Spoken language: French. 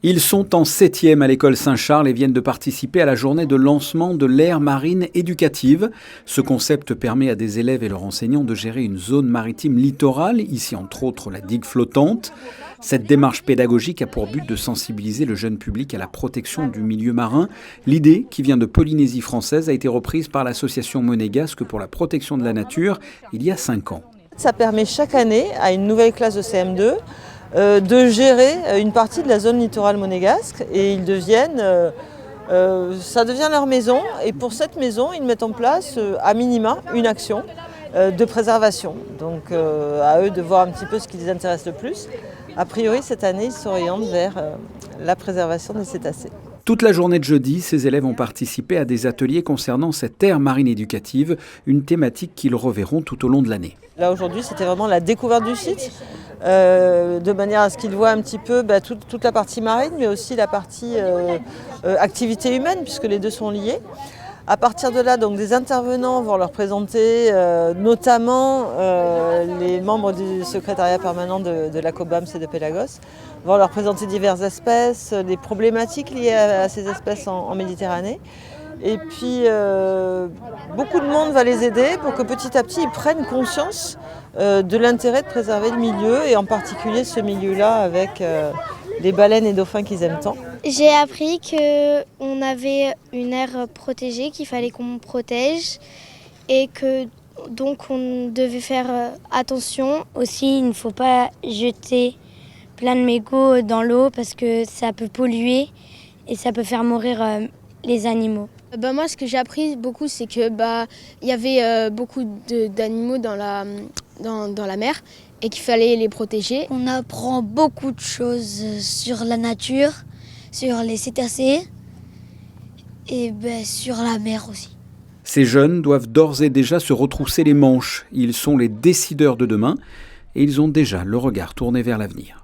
Ils sont en 7e à l'école Saint-Charles et viennent de participer à la journée de lancement de l'aire marine éducative. Ce concept permet à des élèves et leurs enseignants de gérer une zone maritime littorale, ici entre autres la digue flottante. Cette démarche pédagogique a pour but de sensibiliser le jeune public à la protection du milieu marin. L'idée, qui vient de Polynésie française, a été reprise par l'association monégasque pour la protection de la nature il y a 5 ans. Ça permet chaque année à une nouvelle classe de CM2 de gérer une partie de la zone littorale monégasque et ça devient leur maison et pour cette maison ils mettent en place à minima une action de préservation. Donc à eux de voir un petit peu ce qui les intéresse le plus. A priori cette année ils s'orientent vers la préservation des cétacés. Toute la journée de jeudi, ces élèves ont participé à des ateliers concernant cette aire marine éducative, une thématique qu'ils reverront tout au long de l'année. Là aujourd'hui c'était vraiment la découverte du site, de manière à ce qu'ils voient un petit peu toute la partie marine mais aussi la partie activité humaine puisque les deux sont liés. À partir de là, donc, des intervenants vont leur présenter notamment les membres du secrétariat permanent de la COBAMS et de Pélagos, vont leur présenter diverses espèces, les problématiques liées à ces espèces en Méditerranée. Et puis beaucoup de monde va les aider pour que petit à petit ils prennent conscience de l'intérêt de préserver le milieu et en particulier ce milieu-là avec les baleines et dauphins qu'ils aiment tant. J'ai appris qu'on avait une aire protégée, qu'il fallait qu'on protège et que donc on devait faire attention. Aussi, il ne faut pas jeter plein de mégots dans l'eau parce que ça peut polluer et ça peut faire mourir les animaux. Moi, ce que j'ai appris beaucoup, c'est que y avait beaucoup d'animaux dans la mer et qu'il fallait les protéger. On apprend beaucoup de choses sur la nature, sur les cétacés et sur la mer aussi. Ces jeunes doivent d'ores et déjà se retrousser les manches. Ils sont les décideurs de demain et ils ont déjà le regard tourné vers l'avenir.